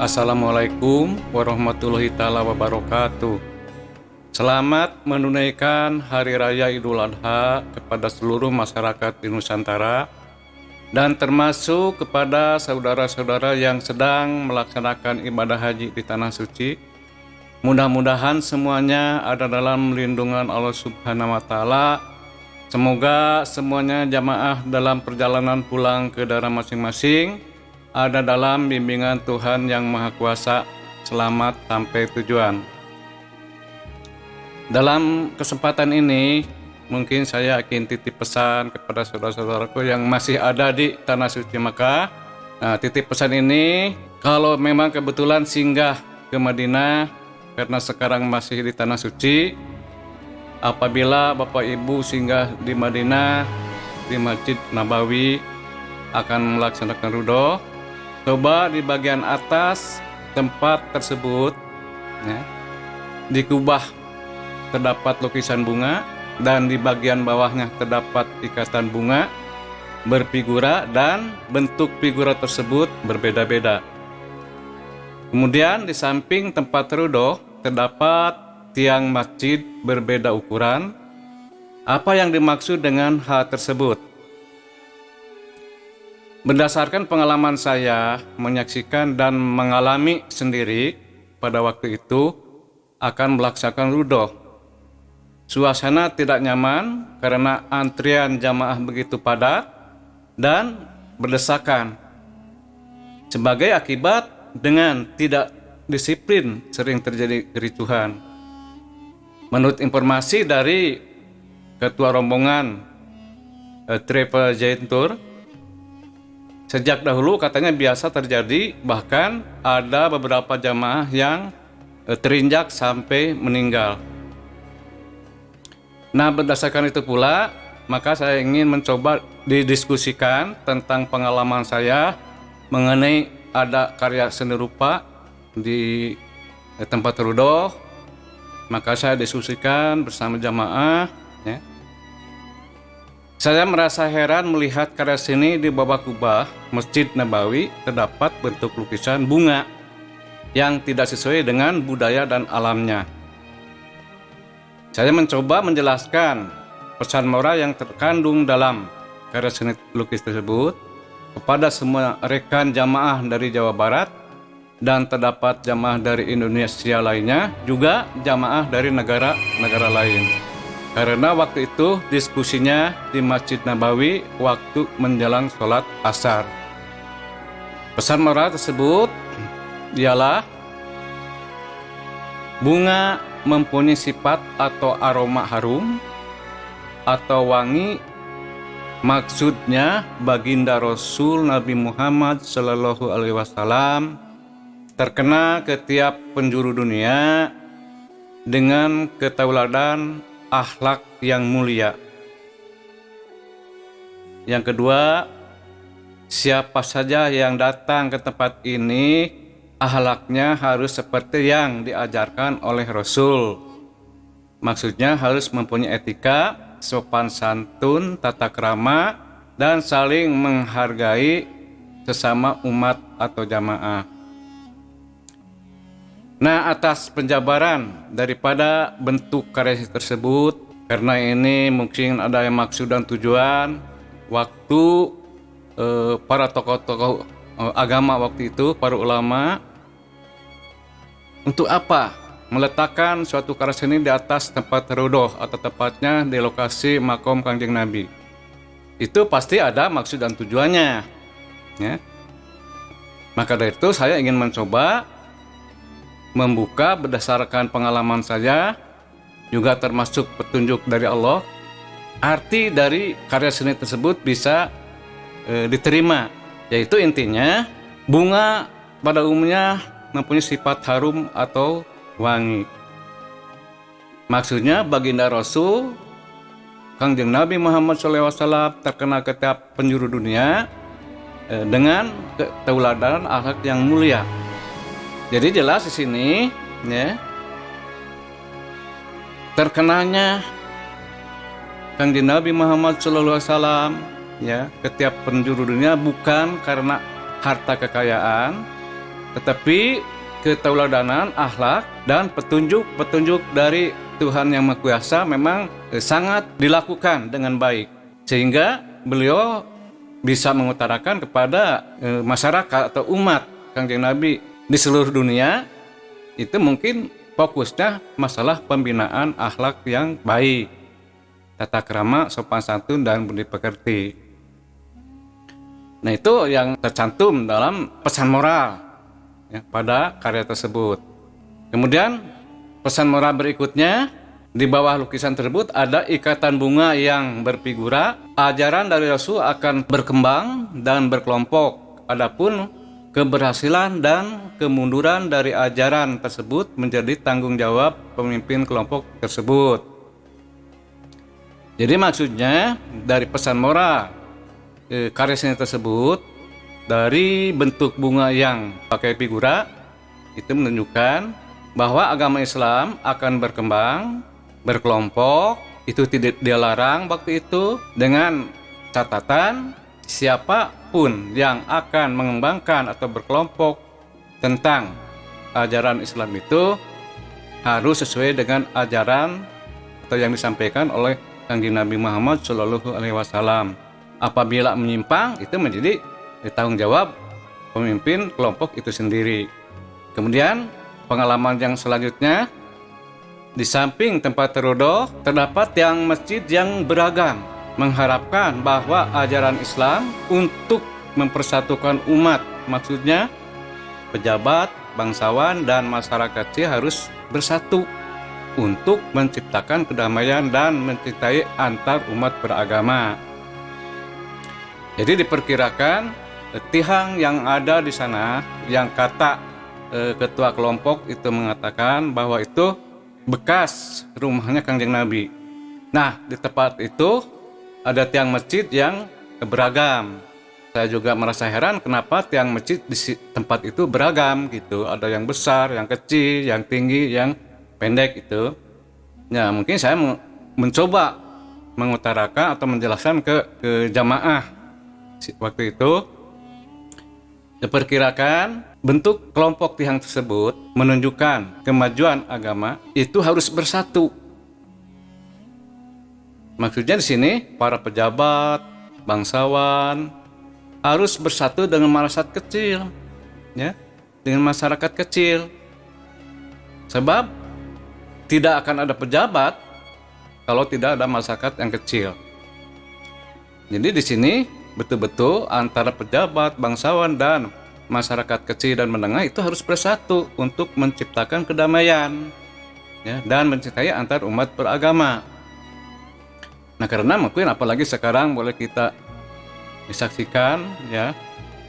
Assalamualaikum warahmatullahi taala wabarakatuh. Selamat menunaikan Hari Raya Idul Adha kepada seluruh masyarakat di Nusantara dan termasuk kepada saudara-saudara yang sedang melaksanakan ibadah haji di Tanah Suci. Mudah-mudahan semuanya ada dalam lindungan Allah Subhanahu wa taala. Semoga semuanya jamaah dalam perjalanan pulang ke daerah masing-masing ada dalam bimbingan Tuhan Yang Maha Kuasa, selamat sampai tujuan. Dalam kesempatan ini, mungkin saya akan titip pesan kepada saudara-saudaraku yang masih ada di Tanah Suci Makkah. Nah, titip pesan ini, kalau memang kebetulan singgah ke Madinah, karena sekarang masih di Tanah Suci, apabila Bapak Ibu singgah di Madinah, di Masjid Nabawi, akan melaksanakan rudho, coba di bagian atas tempat tersebut ya, di kubah terdapat lukisan bunga dan di bagian bawahnya terdapat ikatan bunga berfigura dan bentuk figura tersebut berbeda-beda. Kemudian di samping tempat rudho terdapat tiang masjid berbeda ukuran. Apa yang dimaksud dengan hal tersebut? Berdasarkan pengalaman saya menyaksikan dan mengalami sendiri pada waktu itu akan melaksanakan rudho. Suasana tidak nyaman karena antrian jamaah begitu padat dan berdesakan. Sebagai akibat dengan tidak disiplin sering terjadi kericuhan. Menurut informasi dari Ketua Rombongan Travel Giant Tour, sejak dahulu katanya biasa terjadi, bahkan ada beberapa jamaah yang terinjak sampai meninggal. Nah, berdasarkan itu pula, maka saya ingin mencoba didiskusikan tentang pengalaman saya mengenai ada karya seni rupa di tempat rudho. Maka saya diskusikan bersama jamaah ya. Saya merasa heran melihat karya seni di bawah kubah Masjid Nabawi terdapat bentuk lukisan bunga yang tidak sesuai dengan budaya dan alamnya. Saya mencoba menjelaskan pesan moral yang terkandung dalam karya seni lukis tersebut kepada semua rekan jamaah dari Jawa Barat dan terdapat jamaah dari Indonesia lainnya, juga jamaah dari negara-negara lain. Karena waktu itu diskusinya di Masjid Nabawi waktu menjelang sholat asar. Pesan moral tersebut ialah bunga mempunyai sifat atau aroma harum atau wangi. Maksudnya baginda Rasul Nabi Muhammad Sallallahu Alaihi Wasallam terkena ke tiap penjuru dunia dengan ketauladan akhlak yang mulia. Yang kedua, siapa saja yang datang ke tempat ini, akhlaknya harus seperti yang diajarkan oleh Rasul. Maksudnya harus mempunyai etika, sopan santun, tata krama, dan saling menghargai sesama umat atau jamaah. Nah, atas penjabaran daripada bentuk karya tersebut, karena ini mungkin ada yang maksud dan tujuan, waktu para tokoh-tokoh agama waktu itu, para ulama, untuk apa meletakkan suatu karya seni di atas tempat rudho atau tepatnya di lokasi makom Kangjeng Nabi? Itu pasti ada maksud dan tujuannya. Ya. Maka dari itu saya ingin mencoba membuka berdasarkan pengalaman saya, juga termasuk petunjuk dari Allah. Arti dari karya seni tersebut bisa diterima, yaitu intinya bunga pada umumnya mempunyai sifat harum atau wangi. Maksudnya baginda Rasul Kangjeng Nabi Muhammad SAW terkenal ke tiap penjuru dunia dengan keteladanan akhlak yang mulia. Jadi jelas di sini ya, terkenalnya Kangjeng Nabi Muhammad SAW ya ke tiap penjuru dunia bukan karena harta kekayaan, tetapi ketauladanan, akhlak, dan petunjuk dari Tuhan Yang Maha Kuasa memang sangat dilakukan dengan baik, sehingga beliau bisa mengutarakan kepada masyarakat atau umat Kangjeng Nabi di seluruh dunia itu mungkin fokusnya masalah pembinaan akhlak yang baik, tata krama, sopan santun, dan budi pekerti. Nah, itu yang tercantum dalam pesan moral ya, pada karya tersebut. Kemudian pesan moral berikutnya, di bawah lukisan tersebut ada ikatan bunga yang berfigura. Ajaran dari Rasul akan berkembang dan berkelompok. Adapun keberhasilan dan kemunduran dari ajaran tersebut menjadi tanggung jawab pemimpin kelompok tersebut. Jadi maksudnya dari pesan moral karya seni tersebut, dari bentuk bunga yang pakai figura, itu menunjukkan bahwa agama Islam akan berkembang, berkelompok, itu tidak dilarang waktu itu, dengan catatan siapapun yang akan mengembangkan atau berkelompok tentang ajaran Islam itu harus sesuai dengan ajaran atau yang disampaikan oleh Kanjeng Nabi Muhammad SAW. Apabila menyimpang, itu menjadi tanggung jawab pemimpin kelompok itu sendiri. Kemudian pengalaman yang selanjutnya, di samping tempat terodoh terdapat yang masjid yang beragam, mengharapkan bahwa ajaran Islam untuk mempersatukan umat, maksudnya pejabat, bangsawan, dan masyarakat kecil harus bersatu untuk menciptakan kedamaian dan mencintai antar umat beragama. Jadi diperkirakan tiang yang ada di sana, yang kata ketua kelompok itu mengatakan bahwa itu bekas rumahnya Kanjeng Nabi. Nah, di tempat itu ada tiang masjid yang beragam. Saya juga merasa heran kenapa tiang masjid di tempat itu beragam gitu. Ada yang besar, yang kecil, yang tinggi, yang pendek itu. Ya, mungkin saya mencoba mengutarakan atau menjelaskan ke jamaah waktu itu. Diperkirakan bentuk kelompok tiang tersebut menunjukkan kemajuan agama itu harus bersatu. Maksudnya di sini para pejabat, bangsawan harus bersatu dengan masyarakat kecil, ya, dengan masyarakat kecil. Sebab tidak akan ada pejabat kalau tidak ada masyarakat yang kecil. Jadi di sini betul-betul antara pejabat, bangsawan, dan masyarakat kecil dan menengah itu harus bersatu untuk menciptakan kedamaian, ya, dan mencintai antar umat beragama. Nah, karena mungkin apalagi sekarang boleh kita disaksikan, ya,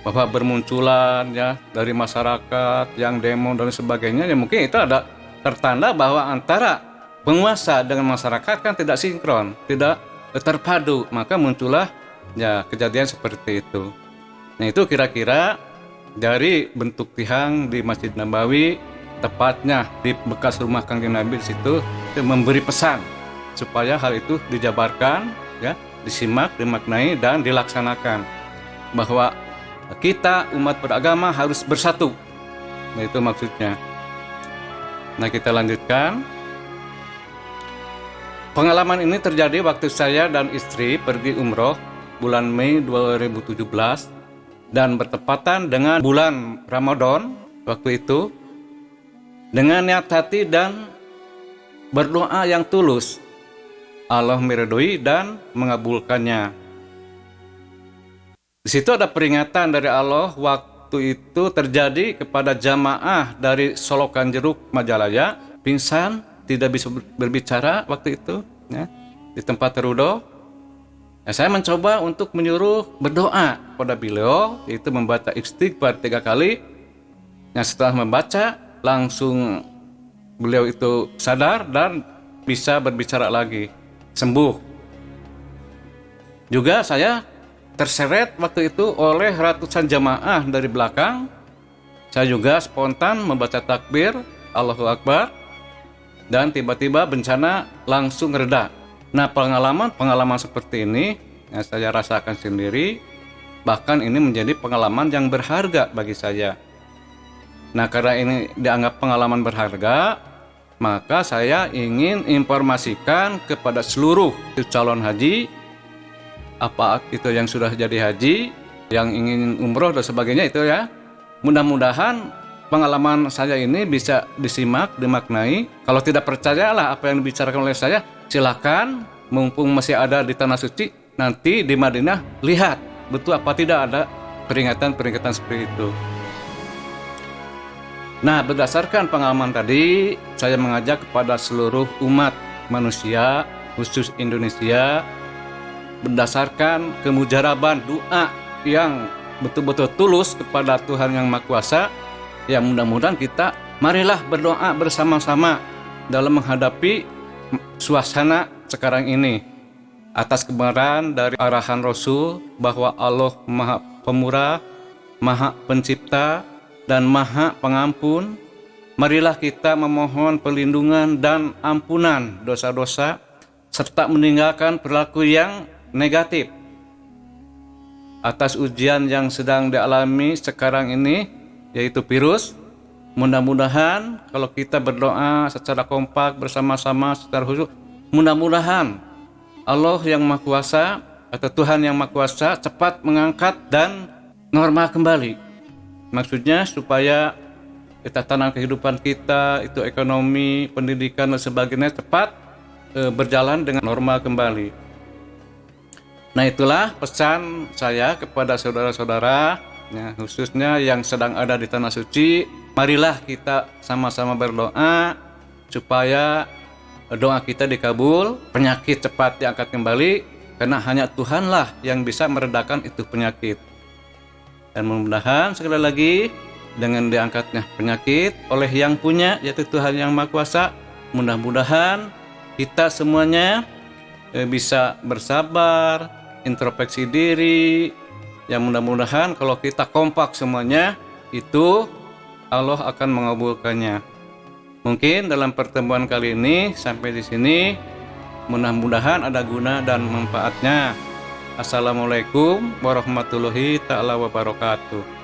bahwa bermunculan, ya, dari masyarakat yang demo dan sebagainya, ya mungkin itu ada tertanda bahwa antara penguasa dengan masyarakat kan tidak sinkron, tidak terpadu, maka muncullah ya kejadian seperti itu. Nah, itu kira-kira dari bentuk tiang di Masjid Nabawi, tepatnya di bekas rumah Kanjeng Nabi di situ, itu memberi pesan supaya hal itu dijabarkan, ya, disimak, dimaknai, dan dilaksanakan, bahwa kita umat beragama harus bersatu. Nah, itu maksudnya. Nah, kita lanjutkan. Pengalaman ini terjadi waktu saya dan istri pergi umroh bulan Mei 2017 dan bertepatan dengan bulan Ramadan waktu itu, dengan niat hati dan berdoa yang tulus. Allah meridhoi dan mengabulkannya. Di situ ada peringatan dari Allah waktu itu terjadi kepada jamaah dari Solokan Jeruk Majalaya, pingsan, tidak bisa berbicara waktu itu, ya, di tempat terudo. Nah, saya mencoba untuk menyuruh berdoa pada beliau, yaitu membaca istighfar 3 kali. Nah, setelah membaca, langsung beliau itu sadar dan bisa berbicara lagi, sembuh. Juga saya terseret waktu itu oleh ratusan jamaah dari belakang. Saya juga spontan membaca takbir, Allahu Akbar, dan tiba-tiba bencana langsung reda. Nah, pengalaman seperti ini yang saya rasakan sendiri, bahkan ini menjadi pengalaman yang berharga bagi saya. Nah, karena ini dianggap pengalaman berharga, maka saya ingin informasikan kepada seluruh calon haji, apa itu yang sudah jadi haji, yang ingin umroh dan sebagainya itu ya. Mudah-mudahan pengalaman saya ini bisa disimak, dimaknai. Kalau tidak percayalah apa yang dibicarakan oleh saya, silakan mumpung masih ada di Tanah Suci, nanti di Madinah lihat betul apa tidak ada peringatan-peringatan seperti itu. Nah, berdasarkan pengalaman tadi, saya mengajak kepada seluruh umat manusia, khusus Indonesia, berdasarkan kemujaraban doa yang betul-betul tulus kepada Tuhan Yang Maha Kuasa, ya mudah-mudahan kita marilah berdoa bersama-sama dalam menghadapi suasana sekarang ini. Atas kebenaran dari arahan Rasul bahwa Allah Maha Pemurah, Maha Pencipta, dan Maha Pengampun, marilah kita memohon perlindungan dan ampunan dosa-dosa serta meninggalkan perilaku yang negatif atas ujian yang sedang dialami sekarang ini, yaitu virus. Mudah-mudahan kalau kita berdoa secara kompak bersama-sama secara khusyuk, mudah-mudahan Allah Yang Maha Kuasa atau Tuhan Yang Maha Kuasa cepat mengangkat dan normal kembali. Maksudnya supaya tatanan kehidupan kita, itu ekonomi, pendidikan dan sebagainya cepat berjalan dengan normal kembali. Nah, itulah pesan saya kepada saudara-saudara, ya, khususnya yang sedang ada di Tanah Suci. Marilah kita sama-sama berdoa supaya doa kita dikabul, penyakit cepat diangkat kembali, karena hanya Tuhanlah yang bisa meredakan itu penyakit. Dan mudah-mudahan sekali lagi dengan diangkatnya penyakit oleh yang punya, yaitu Tuhan Yang Maha Kuasa, mudah-mudahan kita semuanya bisa bersabar, introspeksi diri. Yang mudah-mudahan kalau kita kompak semuanya, itu Allah akan mengabulkannya. Mungkin dalam pertemuan kali ini sampai di sini, mudah-mudahan ada guna dan manfaatnya. Assalamualaikum warahmatullahi ta'ala wabarakatuh.